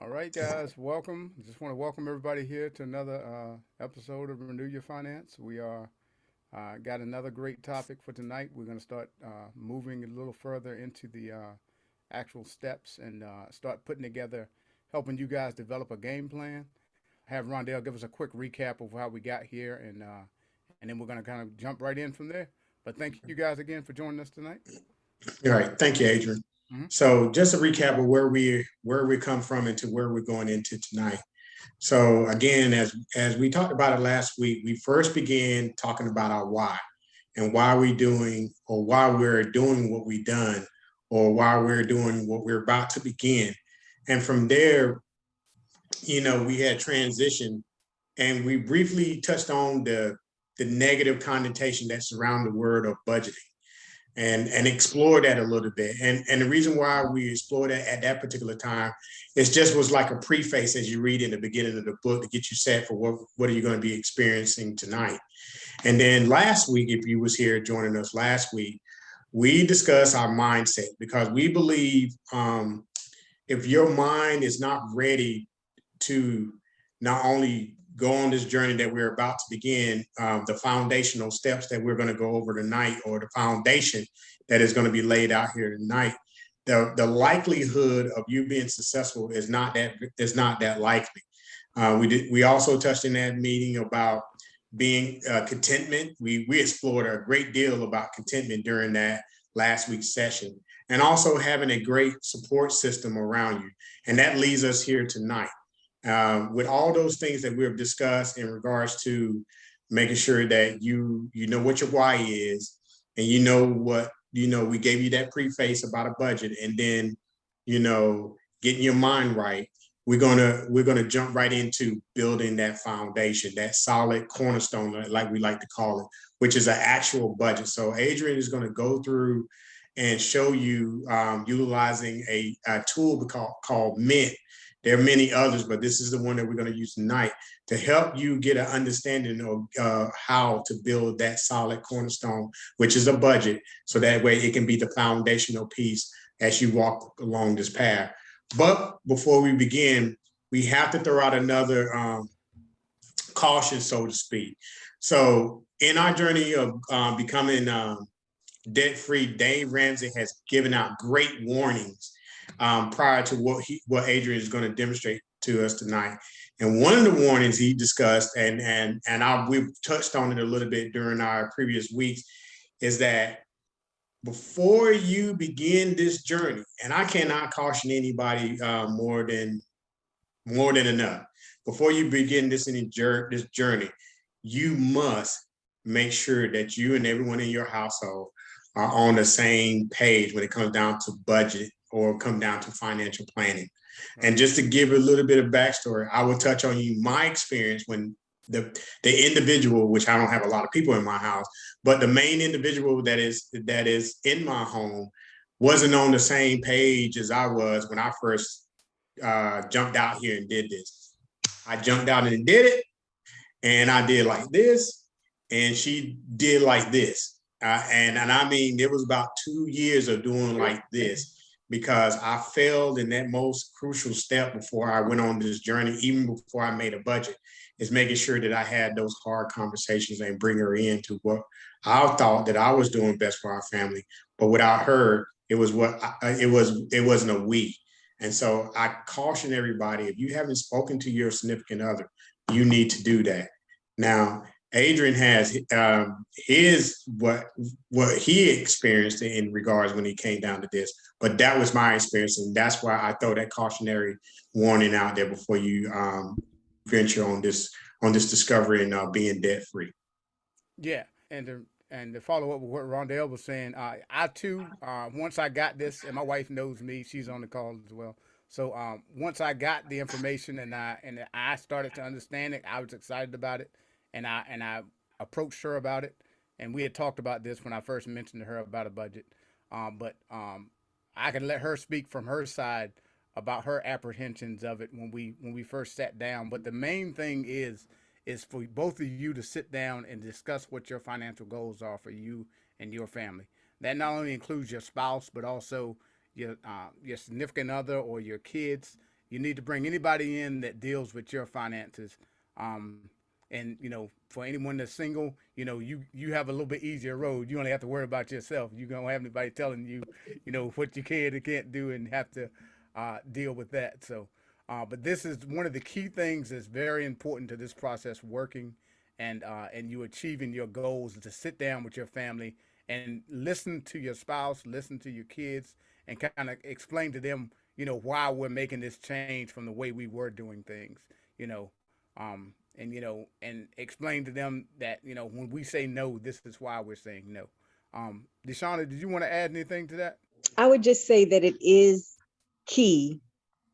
All right, guys, welcome. Just want to welcome everybody here to another episode of Renew Your Finance. We are got another great topic for tonight. We're going to start moving a little further into the actual steps and start putting together, helping you guys develop a game plan. Have Rondell give us a quick recap of how we got here, and then we're going to kind of jump right in from there. But thank you guys again for joining us tonight. All right, thank you, Adrian. Mhm. So just a recap of where we come from and to where we're going into tonight. So again, as we talked about it last week, we first began talking about our why and why we doing or why we're doing what we done or why we're doing what we're about to begin. And from there, we had transition and we briefly touched on the negative connotation that surround the word of budgeting and explore that a little bit. And the reason why we explored that at that particular time is just was like a preface as you read in the beginning of the book to get you set for what are you going to be experiencing tonight. And then last week, if you was here joining us last week, we discussed our mindset because we believe if your mind is not ready to not only go on this journey that we're about to begin, the foundational steps that we're going to go over tonight, or the foundation that is going to be laid out here tonight, the likelihood of you being successful is not that likely. We also touched in that meeting about being contentment. We explored a great deal about contentment during that last week's session, and also having a great support system around you. And that leads us here tonight with all those things that we've discussed in regards to making sure that you know what your why is, and you know what we gave you that preface about a budget, and then getting your mind right. We're gonna jump right into building that foundation, that solid cornerstone, like we like to call it, which is an actual budget. So Adrian is going to go through and show you utilizing a tool called Mint. There are many others, but this is the one that we're going to use tonight to help you get an understanding of how to build that solid cornerstone, which is a budget. So that way it can be the foundational piece as you walk along this path. But before we begin, we have to throw out another caution, so to speak. So in our journey of becoming debt free, Dave Ramsey has given out great warnings prior to what Adrian is going to demonstrate to us tonight. And one of the warnings he discussed, and we've touched on it a little bit during our previous weeks, is that before you begin this journey, and I cannot caution anybody more than enough. Before you begin this journey, you must make sure that you and everyone in your household are on the same page when it comes down to budget or come down to financial planning. Right. And just to give a little bit of backstory, I will touch on my experience when the individual, which I don't have a lot of people in my house, but the main individual that is in my home wasn't on the same page as I was when I first jumped out here and did this. I jumped out and did it, and I did like this, and she did like this. And I mean, it was about 2 years of doing like this because I failed in that most crucial step before I went on this journey, even before I made a budget, is making sure that I had those hard conversations and bring her into what I thought that I was doing best for our family. But without her, it wasn't a we. And so I caution everybody, if you haven't spoken to your significant other, you need to do that. Now, Adrian has what he experienced in regards when he came down to this, but that was my experience, and that's why I throw that cautionary warning out there before you venture on this discovery and being debt free. Yeah, and to follow up with what Rondell was saying, I too, once I got this, and my wife knows me, she's on the call as well. So once I got the information and I started to understand it, I was excited about it, and I approached her about it, and we had talked about this when I first mentioned to her about a budget, but I can let her speak from her side about her apprehensions of it when we first sat down. But the main thing is for both of you to sit down and discuss what your financial goals are for you and your family. That not only includes your spouse, but also your significant other or your kids. You need to bring anybody in that deals with your finances. Um, and for anyone that's single, you have a little bit easier road. You only have to worry about yourself. You don't have anybody telling you, what you can and can't do, and have to deal with that. So, but this is one of the key things that's very important to this process working, and you achieving your goals, is to sit down with your family and listen to your spouse, listen to your kids, and kind of explain to them, why we're making this change from the way we were doing things. You know, and explain to them that when we say no, this is why we're saying no. Deshauna, did you want to add anything to that? I would just say that it is key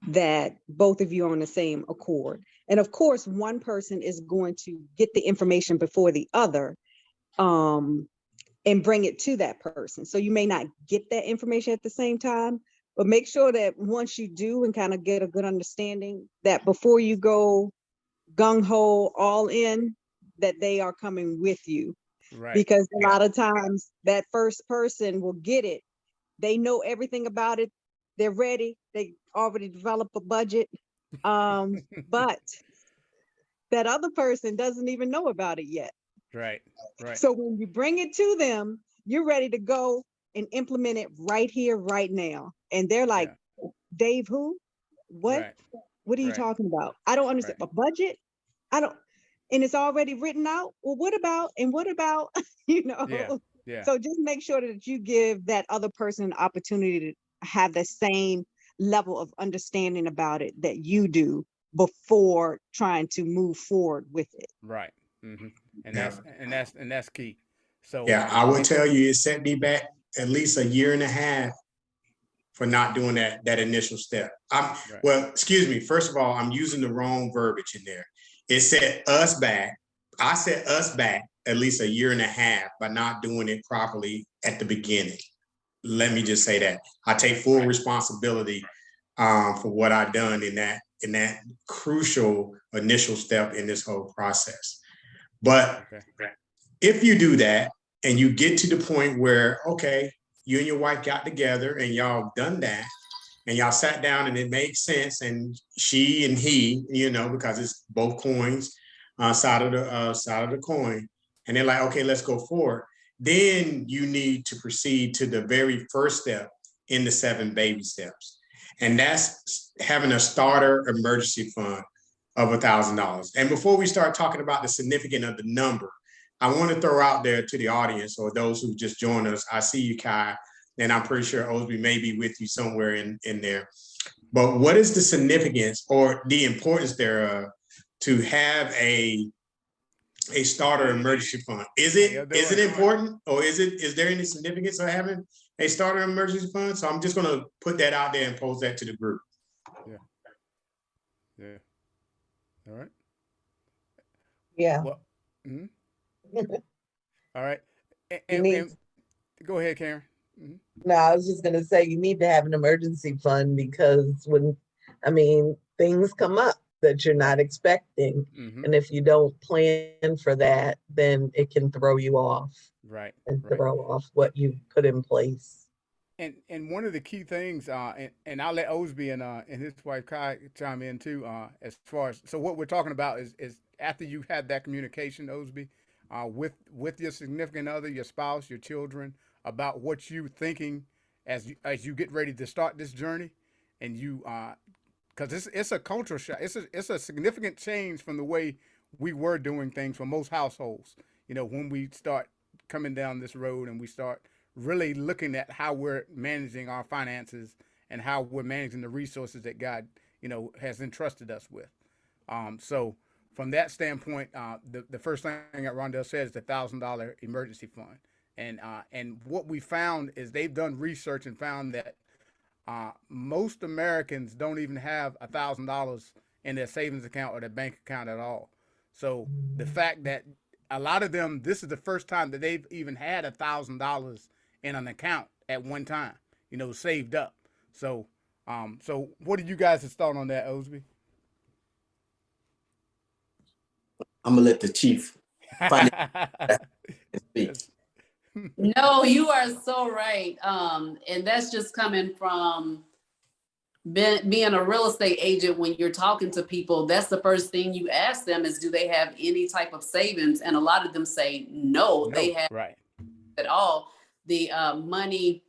that both of you are on the same accord. And of course, one person is going to get the information before the other, and bring it to that person. So you may not get that information at the same time, but make sure that once you do and kind of get a good understanding, that before you go gung ho all in, that they are coming with you. Right. Because a lot of times that first person will get it. They know everything about it. They're ready. They already developed a budget. But that other person doesn't even know about it yet. Right. Right. So when you bring it to them, you're ready to go and implement it right here, right now. And they're like, Dave, who? What? Right. What are you Right. talking about? I don't understand. A budget? I don't, and it's already written out. Well, what about, and what about, Yeah. Yeah. So just make sure that you give that other person an opportunity to have the same level of understanding about it that you do before trying to move forward with it. Right. Mm-hmm. And Yeah. that's key. So Yeah, I would tell you it set me back at least a year and a half for not doing that initial step. Right. Well, excuse me. First of all, I'm using the wrong verbiage in there. It set us back. I set us back at least a year and a half by not doing it properly at the beginning. Let me just say that. I take full responsibility for what I've done in that crucial initial step in this whole process. But if you do that and you get to the point where, okay, you and your wife got together and y'all done that and y'all sat down and it makes sense, and she and he, because it's both coins, side of the coin, and they're like, okay, let's go forward. Then you need to proceed to the very first step in the 7 baby steps. And that's having a starter emergency fund of $1,000. And before we start talking about the significance of the number, I want to throw out there to the audience or those who just joined us. I see you, Kai, and I'm pretty sure Osby may be with you somewhere in there. But what is the significance or the importance thereof to have a starter emergency fund? Is it important, or is there any significance of having a starter emergency fund? So I'm just going to put that out there and post that to the group. Yeah. All right. Yeah. Well, all right. And go ahead, Karen. Mm-hmm. No, I was just going to say you need to have an emergency fund because things come up that you're not expecting. Mm-hmm. And if you don't plan for that, then it can throw you off. Right. And throw off what you put in place. And one of the key things, and I'll let Osby and his wife Kai chime in too, as far as, so what we're talking about is after you've had that communication, Osby, with your significant other, your spouse, your children, about what you're thinking as you get ready to start this journey, and you because it's a cultural shock. It's a significant change from the way we were doing things for most households. When we start coming down this road and we start really looking at how we're managing our finances and how we're managing the resources that God, has entrusted us with. So from that standpoint, the first thing that Rondell said is the $1,000 emergency fund. And what we found is they've done research and found that most Americans don't even have $1,000 in their savings account or their bank account at all. So the fact that a lot of them, this is the first time that they've even had $1,000 in an account at one time, saved up. So, so what do you guys' thought on that, Osby? I'm gonna let the chief speak. No, you are so right. And that's just coming from being a real estate agent. When you're talking to people, that's the first thing you ask them is, do they have any type of savings? And a lot of them say no, they have Right. at all. The money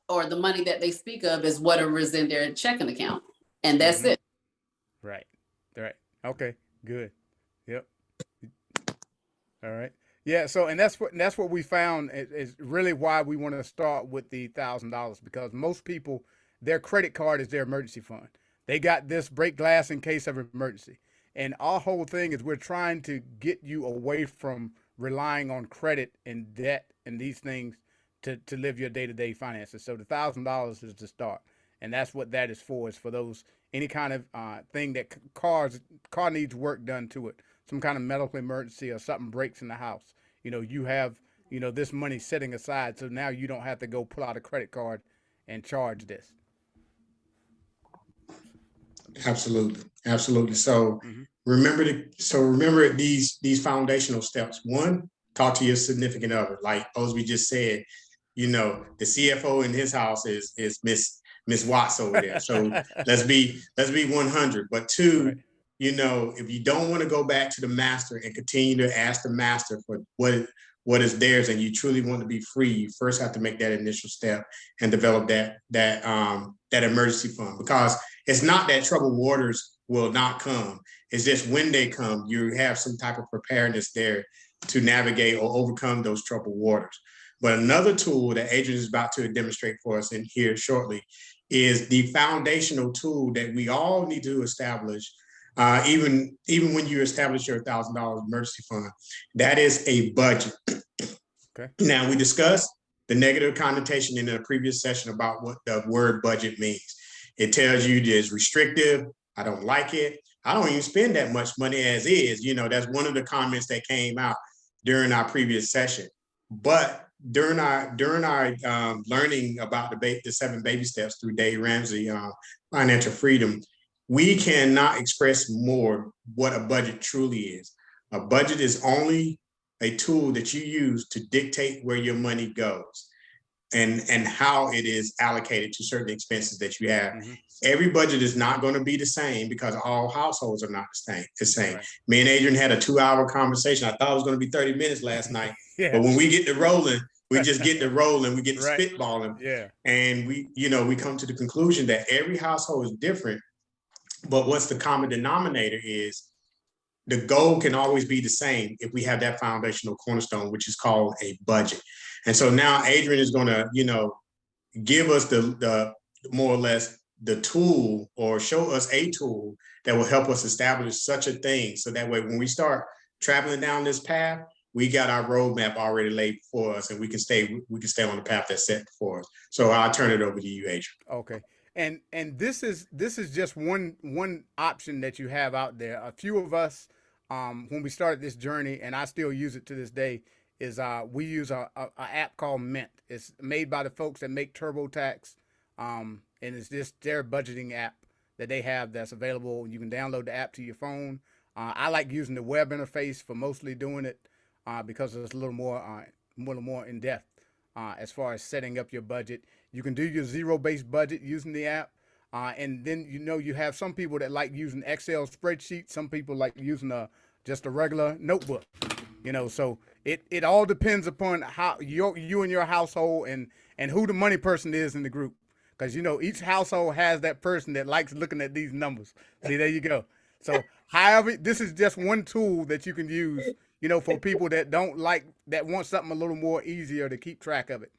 or the money that they speak of is whatever is in their checking account. And that's it. Right. Right. Okay. Good. Yep. All right. Yeah. So, and that's what we found is really why we want to start with the $1,000, because most people, their credit card is their emergency fund. They got this break glass in case of emergency. And our whole thing is we're trying to get you away from relying on credit and debt and these things to live your day-to-day finances. So the $1,000 is the start. And that's what that is for those, any kind of thing that car needs work done to it, some kind of medical emergency or something breaks in the house. You have, this money sitting aside. So now you don't have to go pull out a credit card and charge this. Absolutely. Absolutely. So remember these foundational steps. One, talk to your significant other. Like Osby just said, the CFO in his house is Miss Watts over there. So let's be 100. But two, Right. If you don't want to go back to the master and continue to ask the master for what is theirs, and you truly want to be free, you first have to make that initial step and develop that emergency fund, because it's not that troubled waters will not come. It's just when they come, you have some type of preparedness there to navigate or overcome those troubled waters. But another tool that Adrian is about to demonstrate for us in here shortly is the foundational tool that we all need to establish. Even when you establish your $1,000 emergency fund, that is a budget. Okay. Now, we discussed the negative connotation in a previous session about what the word budget means. It tells you it's restrictive. I don't like it. I don't even spend that much money as is. That's one of the comments that came out during our previous session. But during our learning about the 7 baby steps through Dave Ramsey, Financial Freedom, we cannot express more what a budget truly is. A budget is only a tool that you use to dictate where your money goes and how it is allocated to certain expenses that you have. Every budget is not going to be the same because all households are not the same. Right. Me and Adrian had a 2-hour conversation. I thought it was going to be 30 minutes last night. Yeah. But when we get to rolling, we just get to rolling, we get to spitballing. Yeah. And we come to the conclusion that every household is different. But what's the common denominator is the goal can always be the same if we have that foundational cornerstone, which is called a budget. And so now Adrian is going to, give us the more or less the tool, or show us a tool that will help us establish such a thing. So that way, when we start traveling down this path, we got our roadmap already laid before us, and we can stay on the path that's set before us. So I'll turn it over to you, Adrian. Okay. And this is just one option that you have out there. A few of us, when we started this journey, and I still use it to this day, is we use a app called Mint. It's made by the folks that make TurboTax, and it's just their budgeting app that they have that's available. You can download the app to your phone. I like using the web interface for mostly doing it because it's a little more in depth as far as setting up your budget. You can do your zero-based budget using the app. And then, you have some people that like using Excel spreadsheets. Some people like using just a regular notebook, so it all depends upon how you and your household and who the money person is in the group. Because, each household has that person that likes looking at these numbers. See, there you go. So however, this is just one tool that you can use, for people that that want something a little more easier to keep track of it.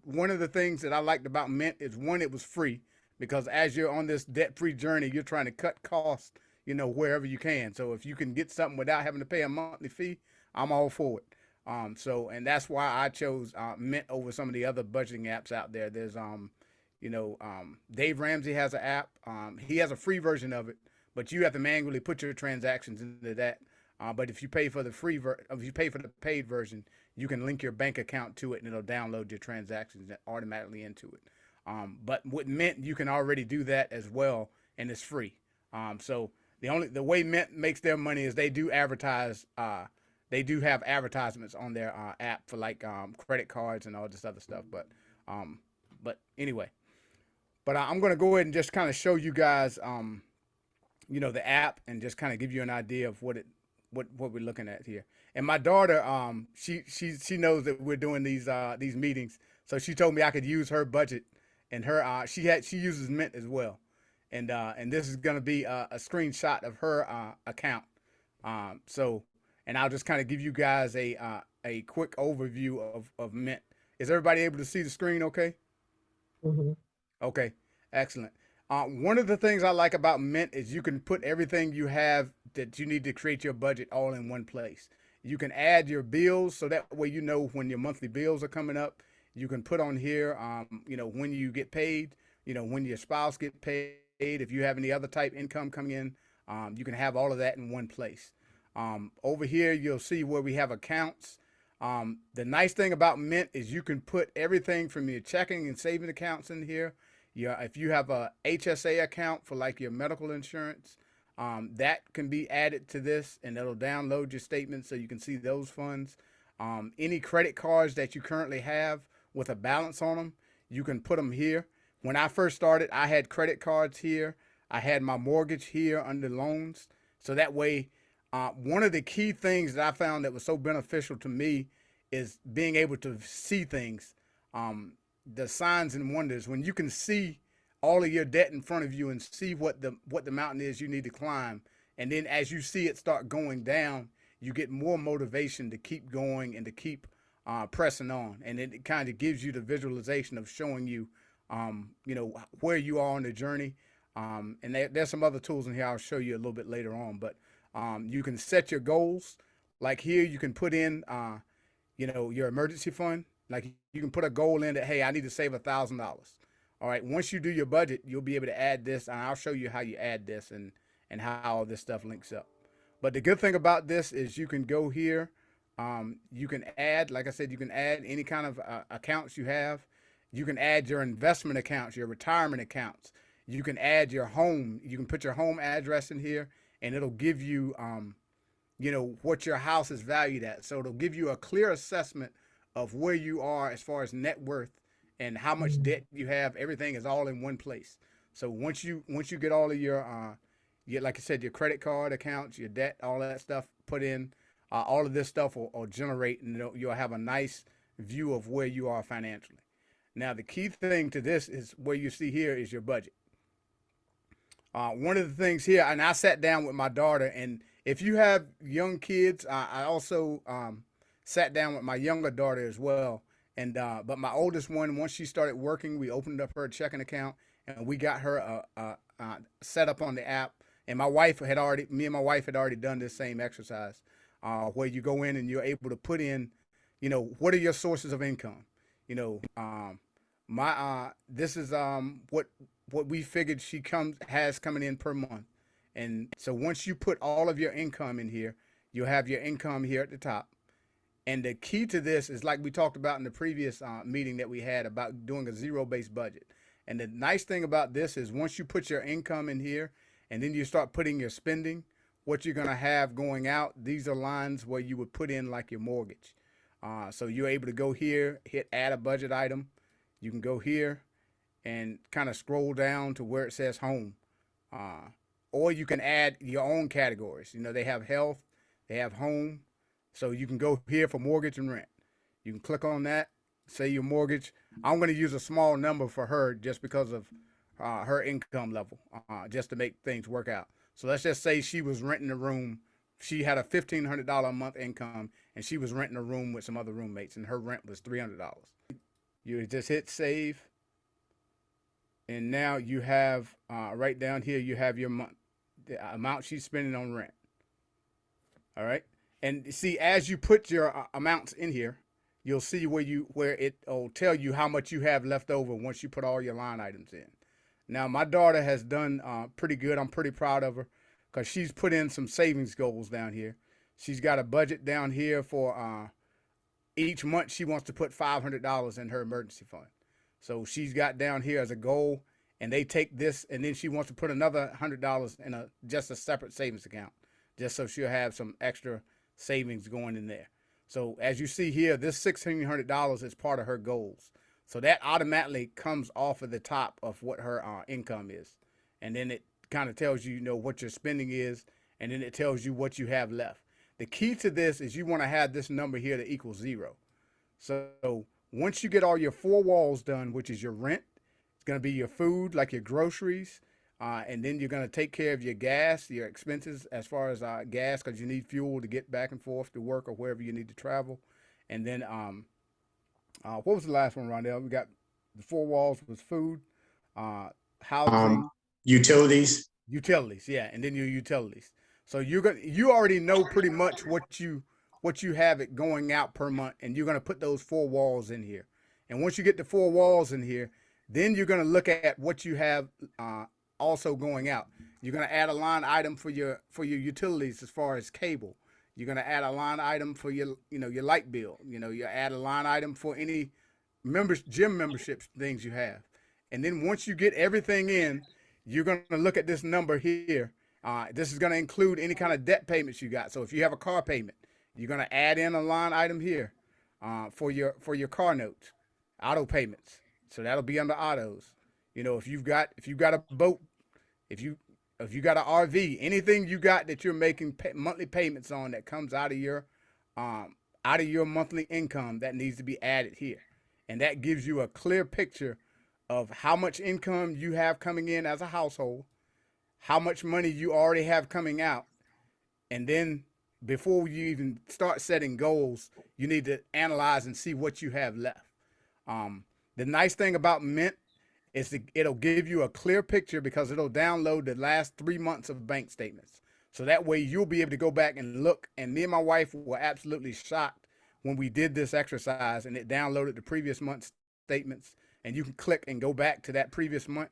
One of the things that I liked about Mint is, one, it was free, because as you're on this debt-free journey, you're trying to cut costs, wherever you can. So if you can get something without having to pay a monthly fee, I'm all for it. And that's why I chose Mint over some of the other budgeting apps out there. There's, Dave Ramsey has an app. He has a free version of it, but you have to manually put your transactions into that. But if you pay for the paid version, you can link your bank account to it, and it'll download your transactions automatically into it. But with Mint, you can already do that as well, and it's free. So the way Mint makes their money is they do advertise they do have advertisements on their app for like credit cards and all this other stuff. But anyway, but I'm gonna go ahead and just kind of show you guys, the app and just kind of give you an idea of what we're looking at here. And my daughter, she knows that we're doing these meetings, so she told me I could use her budget, and her she uses Mint as well, and this is gonna be a screenshot of her account. So, and I'll just kind of give you guys a quick overview of Mint. Is everybody able to see the screen? Okay. Mhm. Okay, excellent. One of the things I like about Mint is you can put everything you have that you need to create your budget all in one place. You can add your bills so that way you know when your monthly bills are coming up. You can put on here, when you get paid, when your spouse get paid, if you have any other type income coming in, you can have all of that in one place. Over here, you'll see where we have accounts. The nice thing about Mint is you can put everything from your checking and saving accounts in here. If you have a HSA account for like your medical insurance, that can be added to this, and it'll download your statements so you can see those funds. Any credit cards that you currently have with a balance on them, you can put them here. When I first started, I had credit cards here. I had my mortgage here under loans. So that way, one of the key things that I found that was so beneficial to me is being able to see things, the signs and wonders. When you can see all of your debt in front of you and see what the mountain is you need to climb, and then as you see it start going down, you get more motivation to keep going and to keep pressing on. And it kind of gives you the visualization of showing you, where you are on the journey. And there's some other tools in here I'll show you a little bit later on. But you can set your goals. Like here, you can put in, your emergency fund. Like you can put a goal in that, hey, I need to save $1,000. All right. Once you do your budget, you'll be able to add this, and I'll show you how you add this and how all this stuff links up. But the good thing about this is you can go here. You can add, like I said, you can add any kind of accounts you have. You can add your investment accounts, your retirement accounts. You can add your home. You can put your home address in here, and it'll give you, what your house is valued at. So it'll give you a clear assessment of where you are as far as net worth and how much debt you have. Everything is all in one place. So once you get all of your like I said, your credit card accounts, your debt, all that stuff put in, all of this stuff will generate, and you'll have a nice view of where you are financially. Now, the key thing to this is where you see here is your budget. One of the things here, and I sat down with my daughter, and if you have young kids, I also sat down with my younger daughter as well. And but my oldest one, once she started working, we opened up her checking account, and we got her set up on the app. And me and my wife had already done this same exercise, where you go in and you're able to put in, what are your sources of income? This is what we figured she has coming in per month. And so once you put all of your income in here, you'll have your income here at the top. And the key to this is like we talked about in the previous meeting that we had about doing a zero-based budget. And the nice thing about this is once you put your income in here and then you start putting your spending, what you're going to have going out, these are lines where you would put in like your mortgage. So you're able to go here, hit add a budget item. You can go here and kind of scroll down to where it says home. Or you can add your own categories. They have health, they have home. So you can go here for mortgage and rent. You can click on that, say your mortgage. I'm going to use a small number for her just because of her income level, just to make things work out. So let's just say she was renting a room. She had a $1,500 a month income, and she was renting a room with some other roommates, and her rent was $300. You just hit save. And now you have, right down here, you have your month, the amount she's spending on rent. All right. And see, as you put your amounts in here, you'll see where it'll tell you how much you have left over once you put all your line items in. Now, my daughter has done pretty good. I'm pretty proud of her because she's put in some savings goals down here. She's got a budget down here for each month she wants to put $500 in her emergency fund. So she's got down here as a goal, and they take this, and then she wants to put another $100 in just a separate savings account, just so she'll have some extra savings going in there. So as you see here, this $1,600 is part of her goals. So that automatically comes off of the top of what her income is. And then it kind of tells you, you know, what your spending is, and then it tells you what you have left. The key to this is you want to have this number here to equal 0. So once you get all your 4 walls done, which is your rent, it's going to be your food, like your groceries, and then you're going to take care of your gas, your expenses as far as gas, because you need fuel to get back and forth to work or wherever you need to travel. And then what was the last one, Rondell? We got the 4 walls was food, housing, Utilities. utilities, yeah, and then your utilities. So you already know pretty much what you have it going out per month, and you're gonna put those 4 walls in here. And once you get the 4 walls in here, then you're gonna look at what you have also going out. You're gonna add a line item for your utilities as far as cable. You're gonna add a line item for your your light bill. You add a line item for any gym memberships things you have. And then once you get everything in, you're gonna look at this number here. This is gonna include any kind of debt payments you got. So if you have a car payment, you're gonna add in a line item here for your car notes, auto payments. So that'll be under autos. If you've got a boat, if you got an RV, anything you got that you're making monthly payments on that comes out of your monthly income, that needs to be added here. And that gives you a clear picture of how much income you have coming in as a household, how much money you already have coming out. And then before you even start setting goals, you need to analyze and see what you have left. The nice thing about Mint is it'll give you a clear picture because it'll download the last 3 months of bank statements. So that way you'll be able to go back and look. And me and my wife were absolutely shocked when we did this exercise and it downloaded the previous month's statements, and you can click and go back to that previous month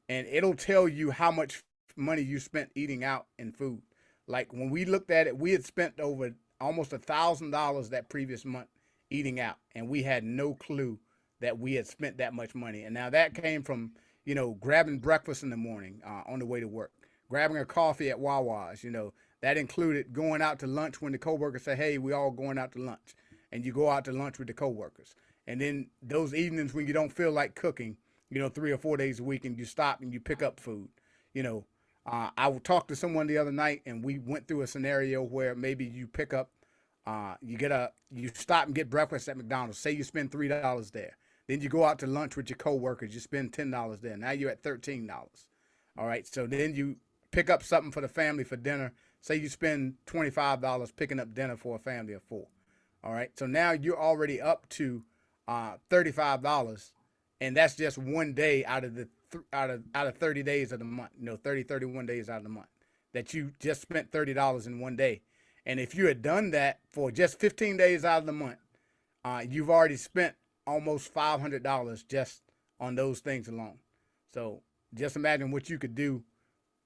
and it'll tell you how much money you spent eating out in food. Like when we looked at it, we had spent over almost $1,000 that previous month eating out, and we had no clue that we had spent that much money. And now that came from, grabbing breakfast in the morning on the way to work, grabbing a coffee at Wawa's, that included going out to lunch when the coworkers say, hey, we all going out to lunch. And you go out to lunch with the coworkers. And then those evenings when you don't feel like cooking, 3 or 4 days a week, and you stop and you pick up food. I talked to someone the other night and we went through a scenario where maybe you pick up, you stop and get breakfast at McDonald's. Say you spend $3 there. Then you go out to lunch with your coworkers. You spend $10 there. Now you're at $13. All right. So then you pick up something for the family for dinner. Say you spend $25 picking up dinner for a family of 4. All right. So now you're already up to $35, and that's just one day out of 30 days of the month. 31 days out of the month that you just spent $30 in one day. And if you had done that for just 15 days out of the month, you've already spent almost $500 just on those things alone. So just imagine what you could do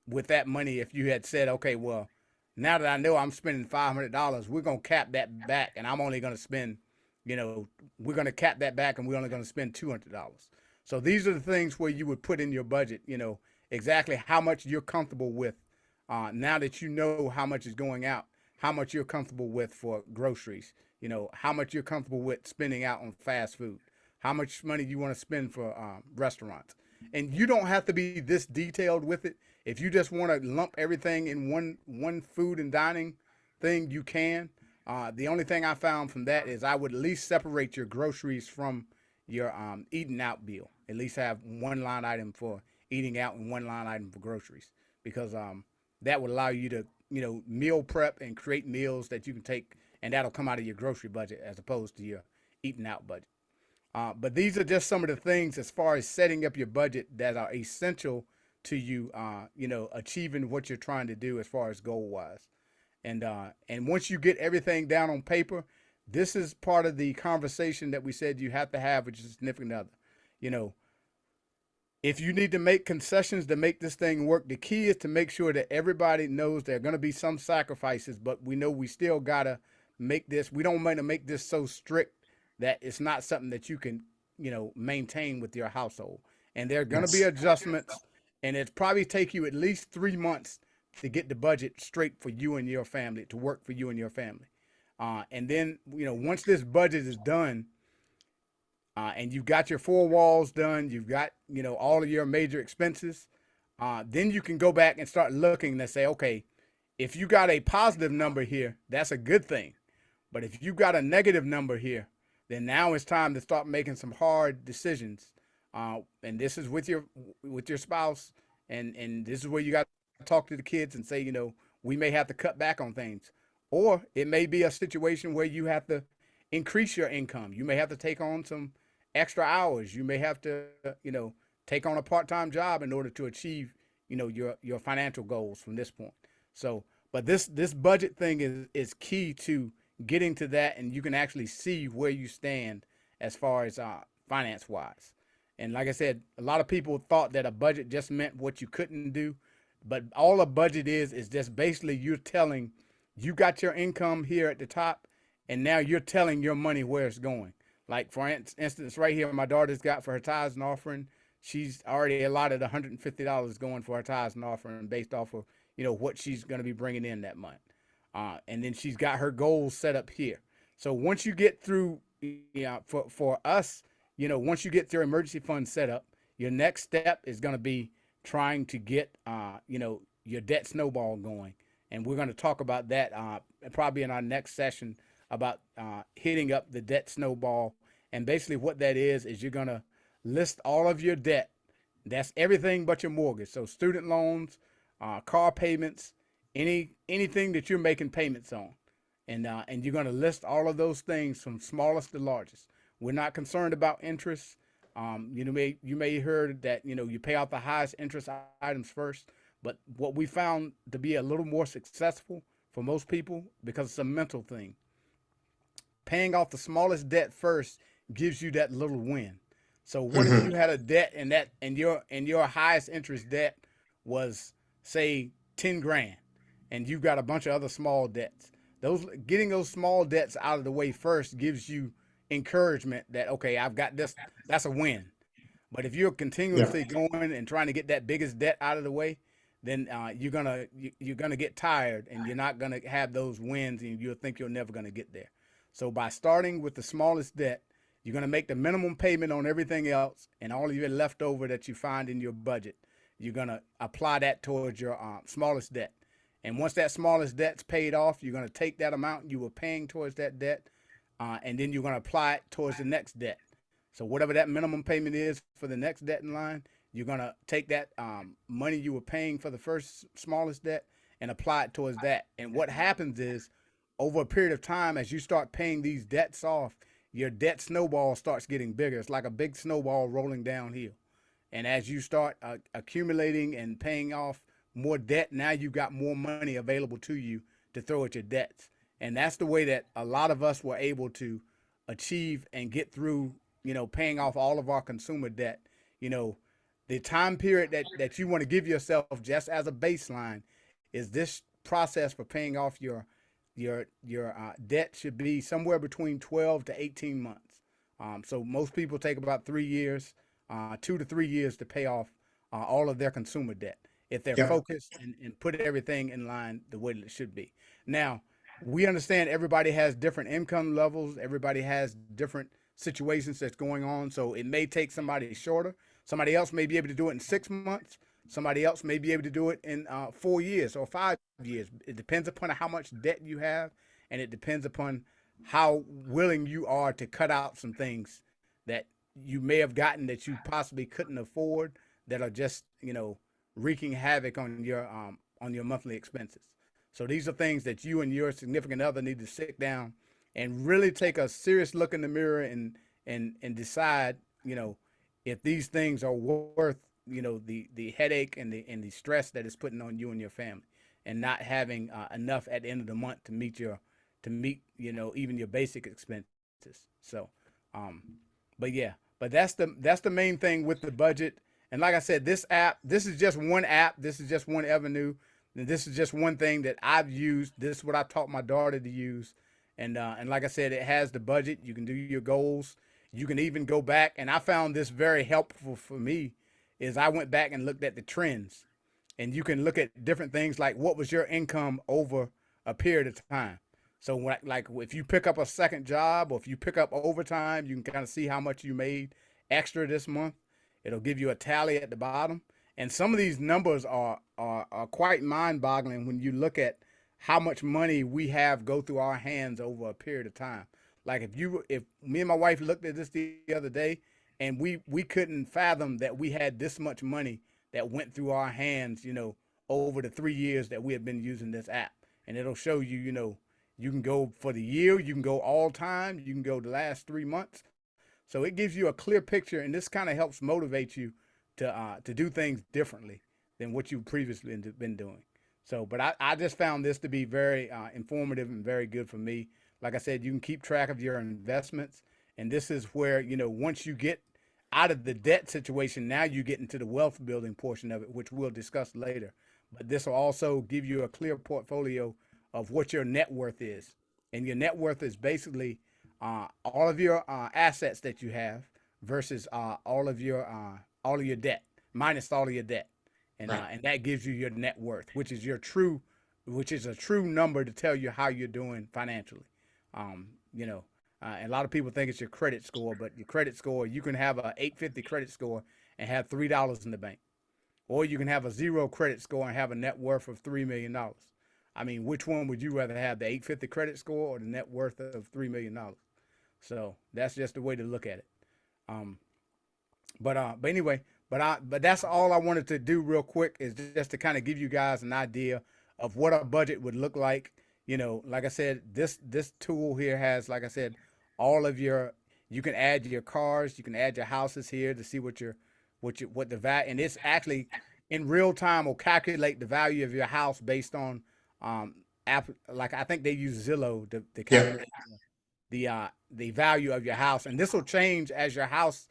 with that money if you had said, okay, well, now that I know I'm spending $500, we're going to cap that back, and I'm only going to spend, we're going to cap that back, and we're only going to spend $200. So these are the things where you would put in your budget, exactly how much you're comfortable with. Now that you know how much is going out, how much you're comfortable with for groceries, how much you're comfortable with spending out on fast food, how much money you want to spend for restaurants. And you don't have to be this detailed with it. If you just want to lump everything in one food and dining thing, you can. The only thing I found from that is I would at least separate your groceries from your eating out bill. At least have one line item for eating out and one line item for groceries, because that would allow you to meal prep and create meals that you can take, and that'll come out of your grocery budget as opposed to your eating out budget. But these are just some of the things as far as setting up your budget that are essential to you, achieving what you're trying to do as far as goal wise. And once you get everything down on paper, this is part of the conversation that we said you have to have with your significant other. If you need to make concessions to make this thing work, the key is to make sure that everybody knows there are going to be some sacrifices, but we know we still got to make this. We don't want to make this so strict that it's not something that you can, maintain with your household. And there are going to be adjustments, and it's probably take you at least 3 months to get the budget straight for you and your family, to work for you and your family. And then, once this budget is done, and you've got your four walls done, you've got, all of your major expenses, then you can go back and start looking and say, okay, if you got a positive number here, that's a good thing. But if you got a negative number here, then now it's time to start making some hard decisions. And this is with your spouse, and this is where you got to talk to the kids and say, we may have to cut back on things, or it may be a situation where you have to increase your income. You may have to take on some extra hours. You may have to, take on a part-time job in order to achieve, your financial goals from this point. So, but this budget thing is key to getting to that, and you can actually see where you stand as far as finance wise. And like I said, a lot of people thought that a budget just meant what you couldn't do, but all a budget is just basically you're telling, you got your income here at the top, and now you're telling your money where it's going. Like for instance, right here, my daughter's got for her tithes and offering, she's already allotted $150 going for her tithes and offering based off of what she's going to be bringing in that month. And then she's got her goals set up here. So once you get through, for us, once you get your emergency fund set up, your next step is going to be trying to get, your debt snowball going. And we're going to talk about that probably in our next session about hitting up the debt snowball. And basically what that is you're going to list all of your debt. That's everything but your mortgage. So student loans, car payments, anything that you're making payments on. And you're going to list all of those things from smallest to largest. We're not concerned about interest. You may heard that, you pay out the highest interest items first, but what we found to be a little more successful for most people, because it's a mental thing, paying off the smallest debt first gives you that little win. So what if you had a debt and your highest interest debt was say 10 grand, and you've got a bunch of other small debts? Getting those small debts out of the way first gives you encouragement that, okay, I've got this, that's a win. But if you're continuously going and trying to get that biggest debt out of the way, then you're gonna get tired, and you're not gonna have those wins, and you'll think you're never gonna get there. So by starting with the smallest debt, you're gonna make the minimum payment on everything else, and all of your leftover that you find in your budget, you're gonna apply that towards your smallest debt. And once that smallest debt's paid off, you're gonna take that amount you were paying towards that debt, and then you're gonna apply it towards the next debt. So whatever that minimum payment is for the next debt in line, you're gonna take that money you were paying for the first smallest debt and apply it towards that. And what happens is, over a period of time, as you start paying these debts off, your debt snowball starts getting bigger. It's like a big snowball rolling downhill. And as you start accumulating and paying off more debt, now you've got more money available to you to throw at your debts. And that's the way that a lot of us were able to achieve and get through, paying off all of our consumer debt. The time period that you want to give yourself just as a baseline is this process for paying off your debt should be somewhere between 12 to 18 months. So most people take about 3 years, 2 to 3 years to pay off all of their consumer debt if they're focused and put everything in line the way that it should be. Now, we understand everybody has different income levels. Everybody has different situations that's going on. So it may take somebody shorter. Somebody else may be able to do it in 6 months. Somebody else may be able to do it in 4 years or 5 years. It depends upon how much debt you have, and it depends upon how willing you are to cut out some things that you may have gotten that you possibly couldn't afford, that are just wreaking havoc on your monthly expenses. So these are things that you and your significant other need to sit down and really take a serious look in the mirror and decide if these things are worth the headache and the stress that it's putting on you and your family, and not having enough at the end of the month to meet even your basic expenses. So but that's the main thing with the budget. And like I said, this is just one app, this is just one avenue, and this is just one thing that I've used. This is what I taught my daughter to use. And like I said, it has the budget. You can do your goals. You can even go back, and I found this very helpful for me, is I went back and looked at the trends. And you can look at different things like what was your income over a period of time. So like if you pick up a second job or if you pick up overtime, you can kind of see how much you made extra this month. It'll give you a tally at the bottom. And some of these numbers are quite mind-boggling when you look at how much money we have go through our hands over a period of time. Like if me and my wife looked at this the other day, and we couldn't fathom that we had this much money that went through our hands, over the 3 years that we have been using this app. And it'll show you, you can go for the year, you can go all time, you can go the last 3 months. So it gives you a clear picture, and this kind of helps motivate you to do things differently than what you've previously been doing. So, but I just found this to be very informative and very good for me. Like I said, you can keep track of your investments, and this is where, once you get out of the debt situation, now you get into the wealth building portion of it, which we'll discuss later. But this will also give you a clear portfolio of what your net worth is. And your net worth is basically all of your assets that you have versus all of your debt minus all of your debt, and Right. and that gives you your net worth, which is a true number to tell you how you're doing financially. Um, you know, and a lot of people think it's your credit score, but your credit score, you can have a 850 credit score and have $3 in the bank, or you can have a 0 credit score and have a net worth of $3 million. I mean, which one would you rather have, the 850 credit score or the net worth of $3 million? So that's just the way to look at it. Um, but anyway, but that's all I wanted to do real quick, is just to kind of give you guys an idea of what a budget would look like. Like I said, this tool here has, like I said, all of your, you can add your cars, you can add your houses here to see what the value, and it's actually in real time will calculate the value of your house based on like I think they use Zillow to Yep. calculate the value of your house, and this will change as your house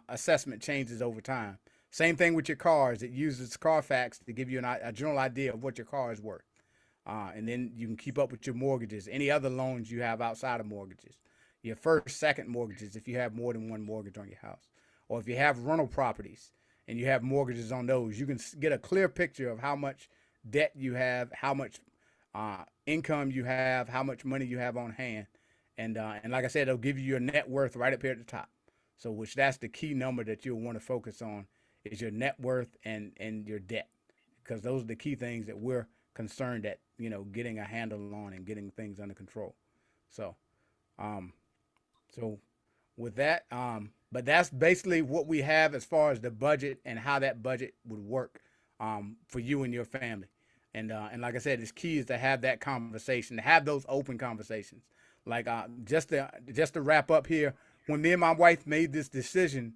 assessment changes over time. Same thing with your cars. It uses Carfax to give you a general idea of what your car is worth, and then you can keep up with your mortgages, any other loans you have outside of mortgages, your first, second mortgages if you have more than one mortgage on your house, or if you have rental properties and you have mortgages on those. You can get a clear picture of how much debt you have, how much income you have, how much money you have on hand. And like I said, it'll give you your net worth right up here at the top. So which that's the key number that you'll want to focus on, is your net worth and your debt, because those are the key things that we're concerned at, getting a handle on and getting things under control. So, so with that, but that's basically what we have as far as the budget and how that budget would work for you and your family. And like I said, it's key is to have that conversation, to have those open conversations. Like just to wrap up here, when me and my wife made this decision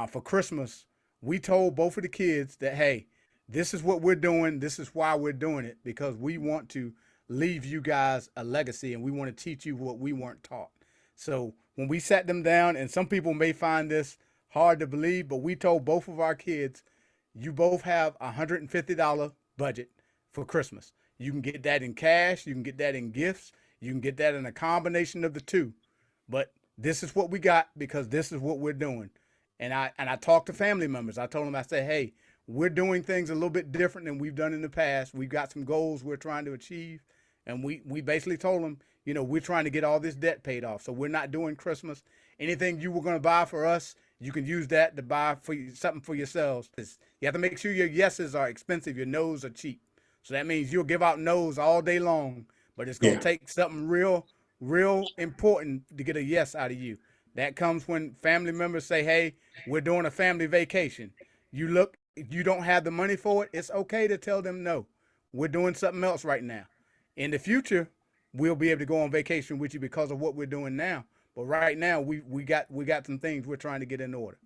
for Christmas, we told both of the kids that, hey, this is what we're doing. This is why we're doing it, because we want to leave you guys a legacy and we want to teach you what we weren't taught. So when we sat them down, and some people may find this hard to believe, but we told both of our kids, you both have $150 budget for Christmas. You can get that in cash. You can get that in gifts. You can get that in a combination of the two. But this is what we got because this is what we're doing. And I talked to family members. I told them, I said, hey, we're doing things a little bit different than we've done in the past. We've got some goals we're trying to achieve. And we basically told them, we're trying to get all this debt paid off. So we're not doing Christmas. Anything you were going to buy for us, you can use that to buy for something for yourselves. You have to make sure your yeses are expensive, your no's are cheap. So that means you'll give out no's all day long, but it's going to take something real important to get a yes out of you. That comes when family members say, hey, we're doing a family vacation. If you don't have the money for it, it's okay to tell them no. We're doing something else right now. In the future, we'll be able to go on vacation with you because of what we're doing now. But right now, we got some things we're trying to get in order,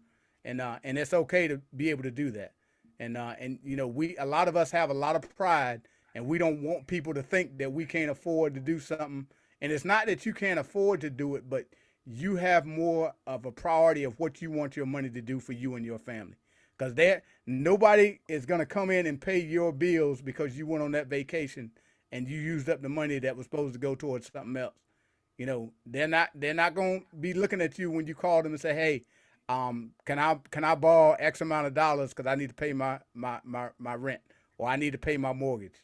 and it's okay to be able to do that. And a lot of us have a lot of pride, and we don't want people to think that we can't afford to do something. And it's not that you can't afford to do it, but you have more of a priority of what you want your money to do for you and your family. Because nobody is going to come in and pay your bills because you went on that vacation and you used up the money that was supposed to go towards something else. They're not going to be looking at you when you call them and say, hey, can I borrow X amount of dollars because I need to pay my rent, or I need to pay my mortgage.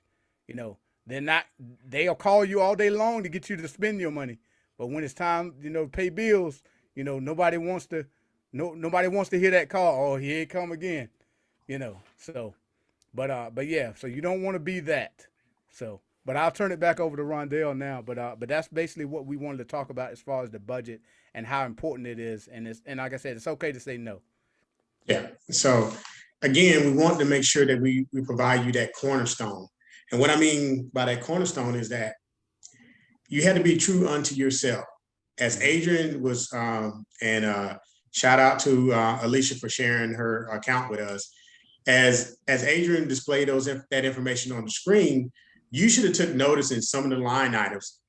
they're not. They'll call you all day long to get you to spend your money, but when it's time, to pay bills, nobody wants to. Nobody wants to hear that call. Oh, here it come again. So, but yeah. So you don't want to be that. So, but I'll turn it back over to Rondell now. But that's basically what we wanted to talk about as far as the budget and how important it is. And like I said, it's okay to say no. Yeah. So again, we want to make sure that we provide you that cornerstone. And what I mean by that cornerstone is that you had to be true unto yourself. As Adrian was, and shout out to Alicia for sharing her account with us. As Adrian displayed that information on the screen, you should have took notice in some of the line items,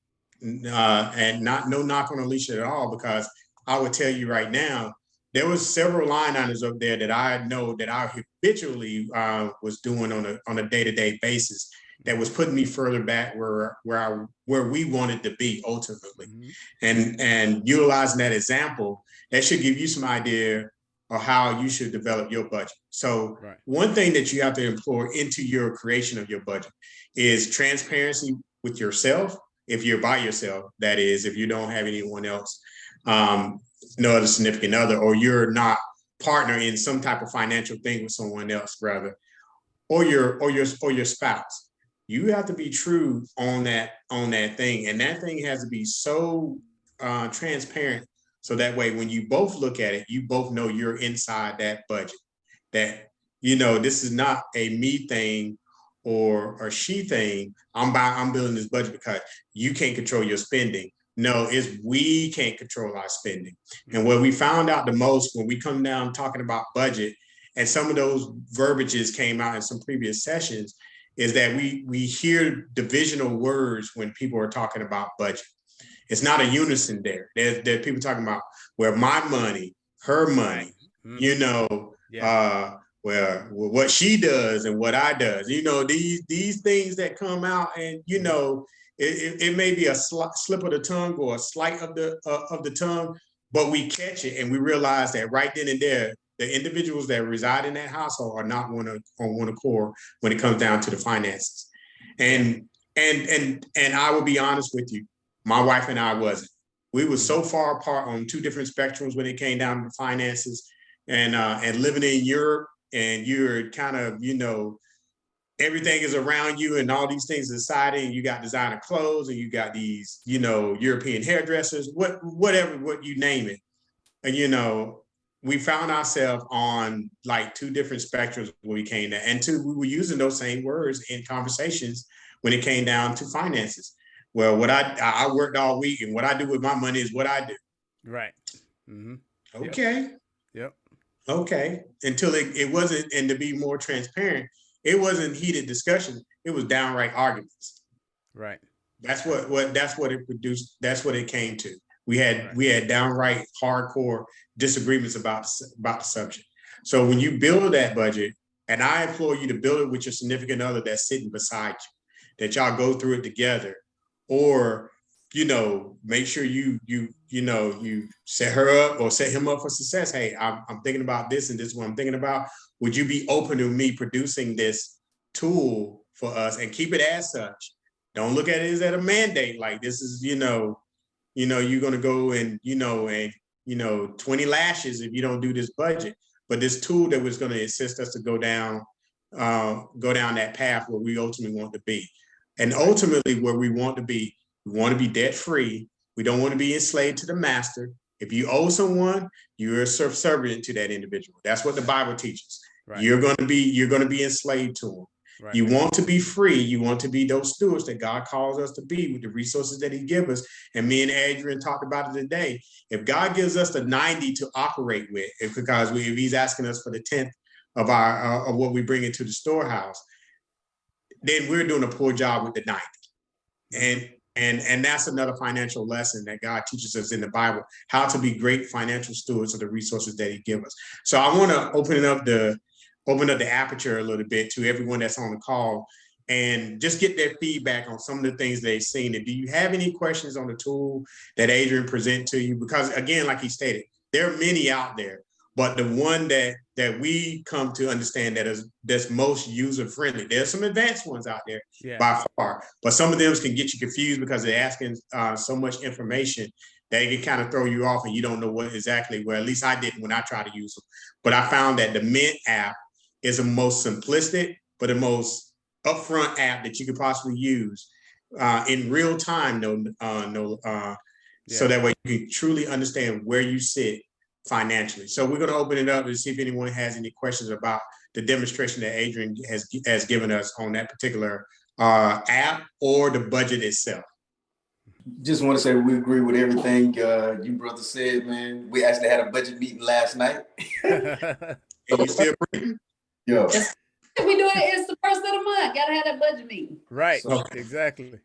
and no knock on Alicia at all, because I would tell you right now, there was several line items up there that I know that I habitually was doing on a day-to-day basis that was putting me further back where we wanted to be ultimately. And utilizing that example, that should give you some idea of how you should develop your budget. So one thing that you have to employ into your creation of your budget is transparency with yourself. If you're by yourself, that is, if you don't have anyone else, no other significant other, or you're not partner in some type of financial thing with someone else, rather, or your spouse. You have to be true on that thing, and that thing has to be so transparent, so that way when you both look at it, you both know you're inside that budget. That this is not a me thing or a she thing. I'm building this budget because you can't control your spending. No, it's we can't control our spending. And what we found out the most when we come down talking about budget, and some of those verbiages came out in some previous sessions, is that we hear divisional words when people are talking about budget. It's not a unison there. There's people talking about where my money, her money, where what she does and what I does. These things that come out, and it may be a slip of the tongue or a slight of the tongue, but we catch it and we realize that right then and there, the individuals that reside in that household are not on one accord when it comes down to the finances. And I will be honest with you, my wife and I wasn't. We were so far apart on two different spectrums when it came down to finances, and living in Europe, and you're kind of, everything is around you and all these things inside, and you got designer clothes and you got these, European hairdressers, whatever you name it. And, we found ourselves on like two different spectrums when we came there. And we were using those same words in conversations when it came down to finances. Well, what I worked all week, and what I do with my money is what I do. Right. Mm-hmm. Okay. Yep. Okay. Until it wasn't, and to be more transparent, it wasn't heated discussion. It was downright arguments. Right. That's what it produced. That's what it came to. We had downright hardcore disagreements about the subject. So when you build that budget, and I implore you to build it with your significant other that's sitting beside you, that y'all go through it together, or make sure you set her up or set him up for success. Hey, I'm thinking about this, and this is what I'm thinking about. Would you be open to me producing this tool for us, and keep it as such? Don't look at it as a mandate. Like this is, you're going to go and 20 lashes if you don't do this budget. But this tool that was going to assist us to go down that path where we ultimately want to be. And ultimately where we want to be debt free. We don't want to be enslaved to the master. If you owe someone, you're subservient to that individual. That's what the Bible teaches. Right. You're going to be enslaved to them. Right. You want to be free. You want to be those stewards that God calls us to be with the resources that he gives us. And me and Adrian talked about it today. If God gives us the 90 to operate with, if he's asking us for the 10th of of what we bring into the storehouse, then we're doing a poor job with the 90. And that's another financial lesson that God teaches us in the Bible, how to be great financial stewards of the resources that he gives us. So I want to open up the aperture a little bit to everyone that's on the call, and just get their feedback on some of the things they've seen. And do you have any questions on the tool that Adrian presented to you? Because again, like he stated, there are many out there, but the one that we come to understand that's most user friendly. There's some advanced ones out there by far, but some of them can get you confused because they're asking so much information that it can kind of throw you off and you don't know what exactly. Well, at least I didn't when I tried to use them. But I found that the Mint app is the most simplistic, but the most upfront app that you could possibly use in real time. So that way you can truly understand where you sit financially. So we're going to open it up and see if anyone has any questions about the demonstration that Adrian has given us on that particular app or the budget itself. Just want to say we agree with everything you brothers said, man. We actually had a budget meeting last night. And you still breathing? Yo. We do it. It's the first of the month. Gotta have that budget meeting. Right. So, exactly.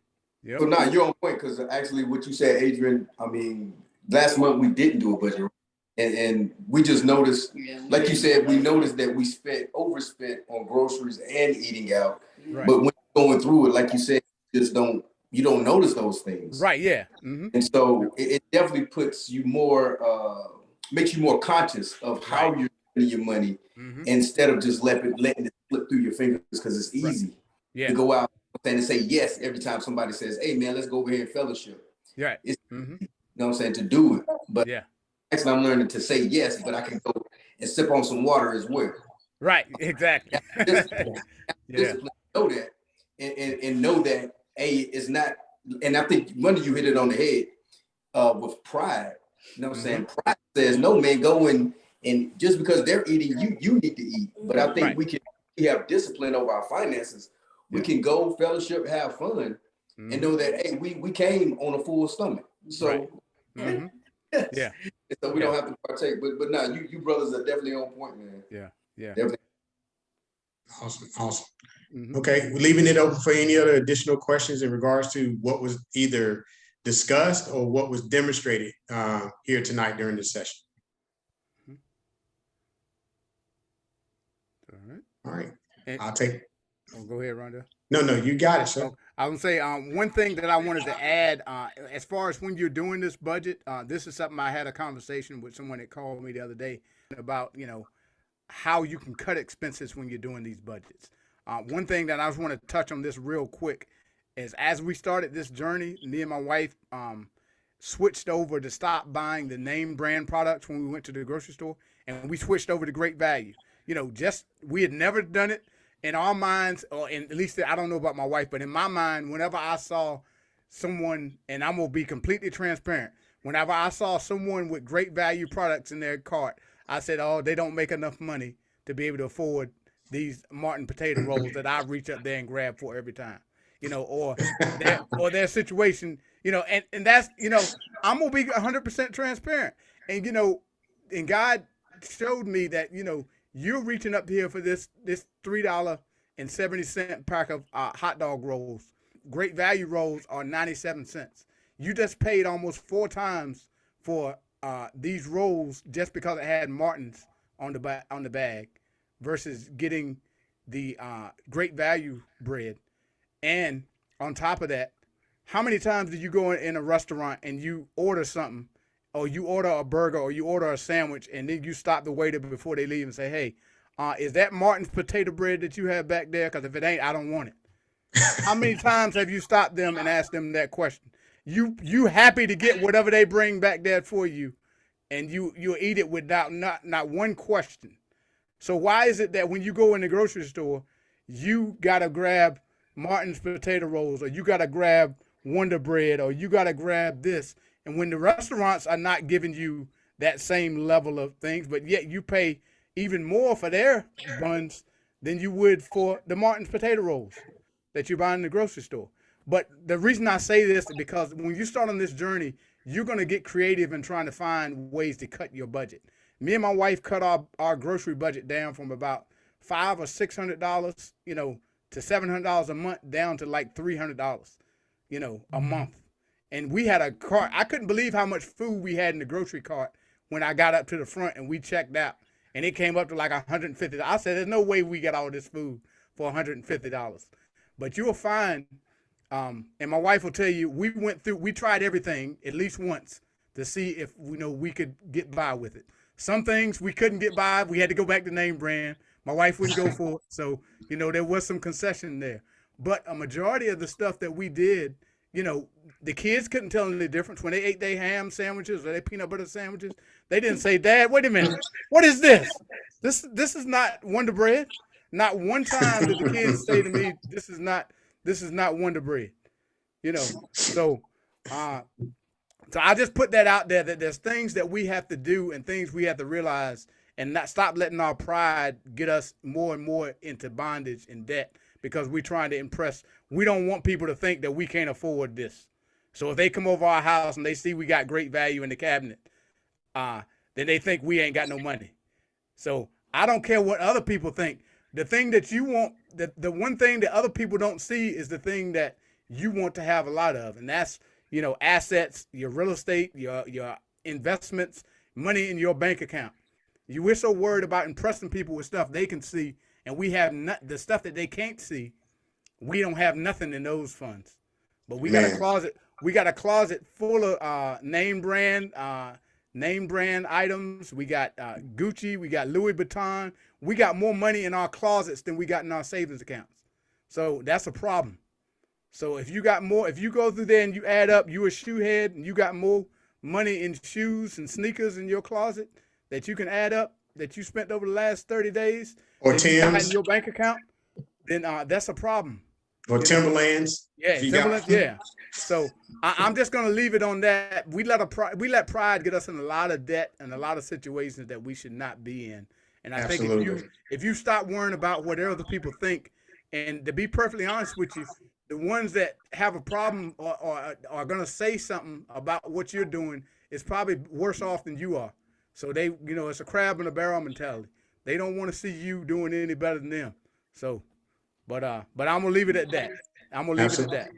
Yep. So now you're on point because actually what you said, Adrian. I mean, last month we didn't do a budget, and we just noticed, like you said, we noticed that we overspent on groceries and eating out. Right. But when you're going through it, like you said, you don't notice those things. Right. Yeah. Mm-hmm. And so it definitely puts you more, makes you more conscious of how you're spending your money instead of just letting it slip through your fingers because it's easy to go out and say yes every time somebody says, hey, man, let's go over here and fellowship. Right. It's, you know what I'm saying, to do it. But actually, I'm learning to say yes, but I can go and sip on some water as well. Right. Exactly. Discipline, know that and know that, hey, it's not, and I think one of you hit it on the head with pride. You know what I'm saying? Pride says, no, man, go and just because they're eating, you need to eat. But I think we have discipline over our finances. We can go fellowship, have fun, and know that, hey, we came on a full stomach. So so we don't have to partake. But no, you brothers are definitely on point, man. Yeah. Definitely. Awesome. Okay, we're leaving it open for any other additional questions in regards to what was either discussed or what was demonstrated here tonight during this session. All right. I'll take. Go ahead, Rhonda. No, you got it, sir. I would say one thing that I wanted to add, as far as when you're doing this budget, this is something I had a conversation with someone that called me the other day about, how you can cut expenses when you're doing these budgets. One thing that I just want to touch on this real quick is as we started this journey, me and my wife switched over to stop buying the name brand products when we went to the grocery store, and we switched over to Great Value. We had never done it. In our minds, or at least I don't know about my wife, but in my mind, whenever I saw someone, and I'm going to be completely transparent, whenever I saw someone with Great Value products in their cart, I said, oh, they don't make enough money to be able to afford these Martin potato rolls that I reach up there and grab for every time, or their situation, and that's, I'm going to be 100% transparent. And God showed me that, you're reaching up here for this $3.70 pack of hot dog rolls. Great Value rolls are 97 cents. You just paid almost 4 times for these rolls just because it had Martin's on the bag versus getting the Great Value bread. And on top of that, how many times do you go in a restaurant and you order something, or you order a burger or you order a sandwich, and then you stop the waiter before they leave and say, hey, is that Martin's potato bread that you have back there? Because if it ain't, I don't want it. How many times have you stopped them and asked them that question? You happy to get whatever they bring back there for you, and you'll eat it without not one question. So why is it that when you go in the grocery store, you got to grab Martin's potato rolls, or you got to grab Wonder Bread, or you got to grab this? And when the restaurants are not giving you that same level of things, but yet you pay even more for their buns than you would for the Martin's potato rolls that you buy in the grocery store. But the reason I say this is because when you start on this journey, you're going to get creative in trying to find ways to cut your budget. Me and my wife cut our grocery budget down from about $500 or $600, to $700 a month down to like $300, a month. And we had a cart. I couldn't believe how much food we had in the grocery cart when I got up to the front and we checked out. And it came up to like $150. I said, there's no way we got all this food for $150. But you'll find, and my wife will tell you, we tried everything at least once to see if we could get by with it. Some things we couldn't get by. We had to go back to name brand. My wife wouldn't go for it. So, there was some concession there. But a majority of the stuff that we did, the kids couldn't tell any difference when they ate their ham sandwiches or their peanut butter sandwiches. They didn't say, "Dad, wait a minute, what is this? This is not Wonder Bread." Not one time did the kids say to me, "This is not Wonder Bread." So so I just put that out there, that there's things that we have to do and things we have to realize, and not stop letting our pride get us more and more into bondage and debt because we're trying to impress. We don't want people to think that we can't afford this. So if they come over our house and they see we got great value in the cabinet, then they think we ain't got no money. So I don't care what other people think. The thing that you want, the one thing that other people don't see is the thing that you want to have a lot of, and that's assets, your real estate, your investments, money in your bank account. We're so worried about impressing people with stuff they can see, and we have the stuff that they can't see. We don't have nothing in those funds, but we got a closet. We got a closet full of name brand items. We got Gucci. We got Louis Vuitton. We got more money in our closets than we got in our savings accounts. So that's a problem. So if you got more, if you go through there and you add up, you a shoe head and you got more money in shoes and sneakers in your closet that you can add up that you spent over the last 30 days Or that you got Tim's, in your bank account, then that's a problem. or Timberlands. Yeah, Timberlands, yeah. So I'm just gonna leave it on that. We let pride get us in a lot of debt and a lot of situations that we should not be in. And I think if you stop worrying about what other people think, and to be perfectly honest with you, the ones that have a problem or are gonna say something about what you're doing is probably worse off than you are. So they, it's a crab in a barrel mentality. They don't want to see you doing any better than them. So, but I'm gonna leave it at that. I'm gonna leave it at that.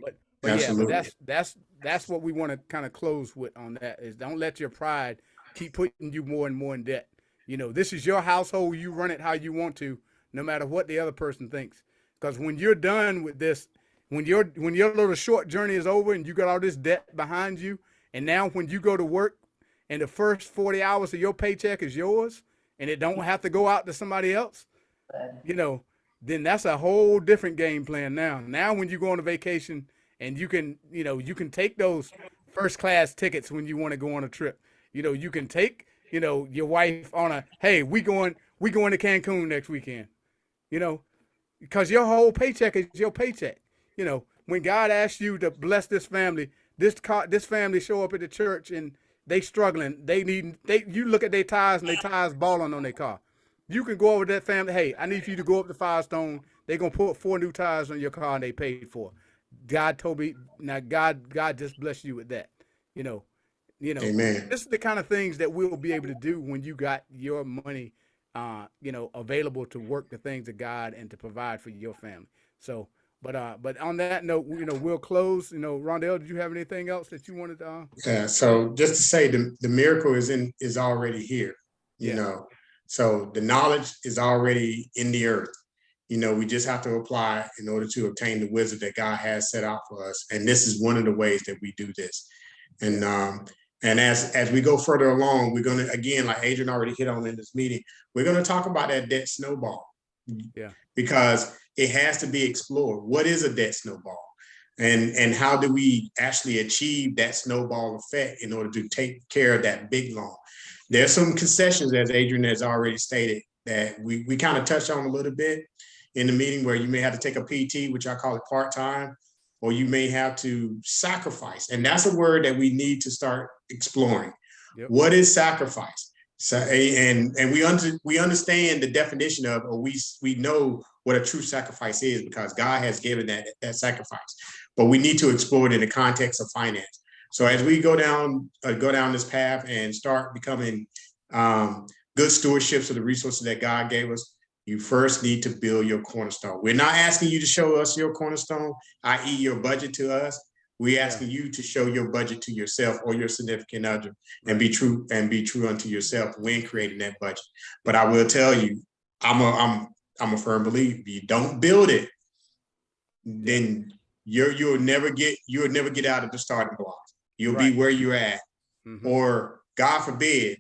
But yeah, but that's what we want to kind of close with on that, is don't let your pride keep putting you more and more in debt. This is your household. You run it how you want to, no matter what the other person thinks. Because when you're done with this, when your little short journey is over and you got all this debt behind you, and now when you go to work and the first 40 hours of your paycheck is yours and it don't have to go out to somebody else, then that's a whole different game plan now. Now when you go on a vacation and you can take those first class tickets when you want to go on a trip. You can take, your wife on hey, we going to Cancun next weekend, because your whole paycheck is your paycheck. When God asks you to bless this family, this family show up at the church and they struggling. You look at their tires and their tires balling on their car. You can go over to that family. Hey, I need for you to go up to Firestone. They're going to put 4 new tires on your car and they paid for it. God told me, now God just bless you with that. Amen. This is the kind of things that we'll be able to do when you got your money, available to work the things of God and to provide for your family. So, but on that note, we'll close. Rondell, did you have anything else that you wanted to? Yeah. So just to say, the miracle is already here. So the knowledge is already in the earth. We just have to apply in order to obtain the wisdom that God has set out for us. And this is one of the ways that we do this. And as we go further along, we're going to, again, like Adrian already hit on in this meeting, we're going to talk about that debt snowball. Yeah. Because it has to be explored. What is a debt snowball? And how do we actually achieve that snowball effect in order to take care of that big loan? There's some concessions, as Adrian has already stated, that we kind of touched on a little bit in the meeting, where you may have to take a PT, which I call it part-time, or you may have to sacrifice. And that's a word that we need to start exploring. Yep. What is sacrifice? So, and we understand the definition of, or we know what a true sacrifice is, because God has given that sacrifice. But we need to explore it in the context of finance. So as we go down this path and start becoming good stewardships of the resources that God gave us, you first need to build your cornerstone. We're not asking you to show us your cornerstone, i.e. your budget to us. We're asking you to show your budget to yourself or your significant other, and be true unto yourself when creating that budget. But I will tell you, I'm a firm believer. If you don't build it, then you'll never get out of the starting blocks. You'll be where you're at, or God forbid,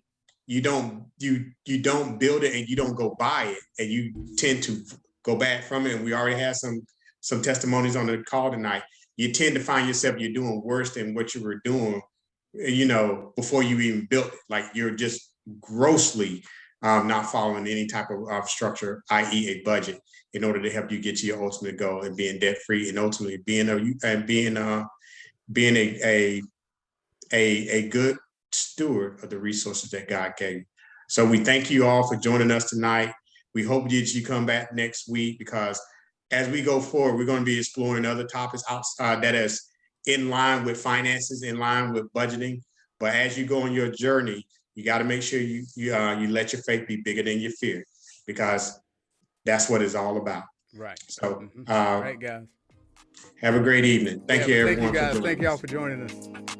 you don't build it and you don't go buy it, and you tend to go back from it. And we already had some testimonies on the call tonight. You tend to find yourself you're doing worse than what you were doing, before you even built it. Like you're just grossly not following any type of structure, i.e., a budget, in order to help you get to your ultimate goal and being debt free, and ultimately being a good steward of the resources that God gave you. So we thank you all for joining us tonight. We hope that you come back next week, because as we go forward, we're going to be exploring other topics outside that is in line with finances, in line with budgeting. But as you go on your journey, you got to make sure you let your faith be bigger than your fear, because that's what it's all about. Right. So, Right, guys. have a great evening. Thank you, everyone. Thank you, guys. Thank y'all for joining us.